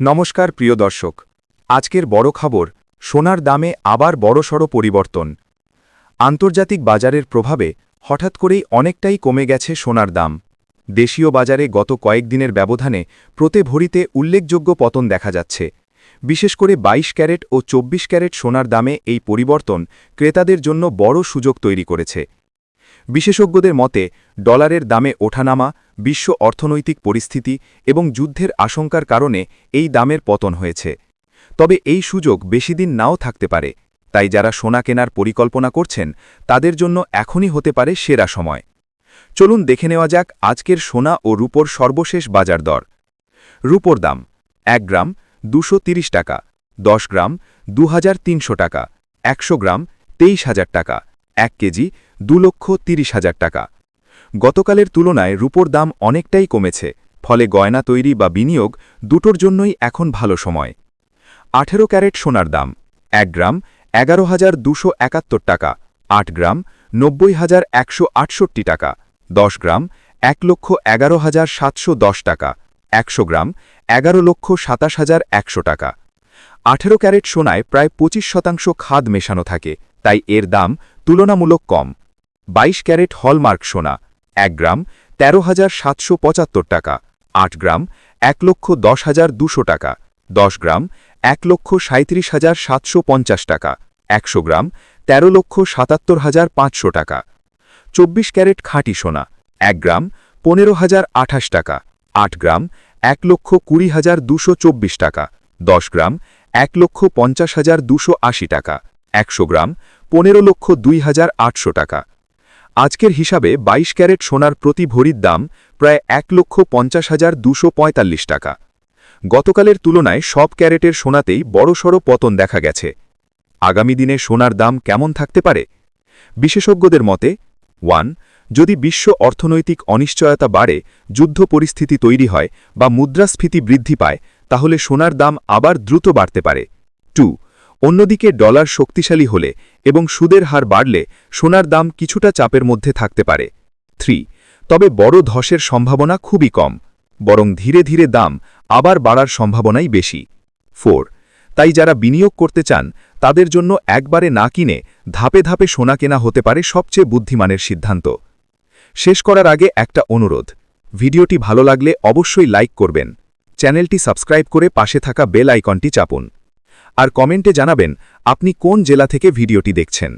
নমস্কার প্রিয় দর্শক, আজকের বড় খবর, সোনার দামে আবার বড়সড় পরিবর্তন। আন্তর্জাতিক বাজারের প্রভাবে হঠাৎ করেই অনেকটাই কমে গেছে সোনার দাম। দেশীয় বাজারে গত কয়েকদিনের ব্যবধানে প্রতি ভরিতে উল্লেখযোগ্য পতন দেখা যাচ্ছে। বিশেষ করে ২২ ক্যারেট ও ২৪ ক্যারেট সোনার দামে এই পরিবর্তন ক্রেতাদের জন্য বড় সুযোগ তৈরি করেছে। বিশেষজ্ঞদের মতে ডলারের দামে ওঠানামা, বিশ্ব অর্থনৈতিক পরিস্থিতি এবং যুদ্ধের আশঙ্কার কারণে এই দামের পতন হয়েছে। তবে এই সুযোগ বেশিদিন নাও থাকতে পারে, তাই যারা সোনা কেনার পরিকল্পনা করছেন তাদের জন্য এখনই হতে পারে সেরা সময়। চলুন দেখে নেওয়া যাক আজকের সোনা ও রূপোর সর্বশেষ বাজার দর। রূপোর দাম ১ গ্রাম ২৩০ টাকা, ১০ গ্রাম ২৩০০ টাকা, ১০০ গ্রাম ২৩,০০০ টাকা, ১ কেজি ২,৩০,০০০ টাকা। গতকালের তুলনায় রূপোর দাম অনেকটাই কমেছে, ফলে গয়না তৈরি বা বিনিয়োগ দুটোর জন্যই এখন ভালো সময়। ১৮ ক্যারেট সোনার দাম ১ গ্রাম ১১,২৭১ টাকা, ৮ গ্রাম ৯০,১৬৮ টাকা, ১০ গ্রাম ১,১১,৭১০ টাকা, ১০০ গ্রাম ১১,২৭,১০০ টাকা। ১৮ ক্যারেট সোনায় প্রায় ২৫% খাদ মেশানো থাকে, তাই এর দাম তুলনামূলক কম। ২২ ক্যারেট হলমার্ক সোনা ১ গ্রাম ১৩,৭৭৫ টাকা, ৮ গ্রাম ১,১০,২০০ টাকা, ১০ গ্রাম ১,৩৭,৭৫০ টাকা, ১০০ গ্রাম ১৩,৭৭,৫০০ টাকা। ২৪ ক্যারেট খাঁটি সোনা ১ গ্রাম ১৫,০২৮ টাকা, ৮ গ্রাম ১,২০,২২৪ টাকা, ১০ গ্রাম ১,৫০,২৮০ টাকা, ১০০ গ্রাম ১৫,০২,৮০০ টাকা। আজকের হিসাবে ২২ ক্যারেট সোনার প্রতি ভরির দাম প্রায় ১,৫০,২৪৫ টাকা। গতকালের তুলনায় সব ক্যারেটের সোনাতেই বড়সড় পতন দেখা গেছে। আগামী দিনে সোনার দাম কেমন থাকতে পারে? বিশেষজ্ঞদের মতে ১. যদি বিশ্ব অর্থনৈতিক অনিশ্চয়তা বাড়ে, যুদ্ধ পরিস্থিতি তৈরি হয় বা মুদ্রাস্ফীতি বৃদ্ধি পায়, তাহলে সোনার দাম আবার দ্রুত বাড়তে পারে। ২. অন্যদিকে ডলার শক্তিশালী হলে এবং সুদের হার বাড়লে সোনার দাম কিছুটা চাপের মধ্যে থাকতে পারে। ৩. তবে বড় ধসের সম্ভাবনা খুবই কম, বরং ধীরে ধীরে দাম আবার বাড়ার সম্ভাবনাই বেশি। ৪. তাই যারা বিনিয়োগ করতে চান তাদের জন্য একবারে না কিনে ধাপে ধাপে সোনা কেনা হতে পারে সবচেয়ে বুদ্ধিমানের সিদ্ধান্ত। শেষ করার আগে একটা অনুরোধ, ভিডিওটি ভালো লাগলে অবশ্যই লাইক করবেন, চ্যানেলটি সাবস্ক্রাইব করে পাশে থাকা বেল আইকনটি চাপুন, আর কমেন্টে জানাবেন আপনি কোন জেলা থেকে ভিডিওটি দেখছেন।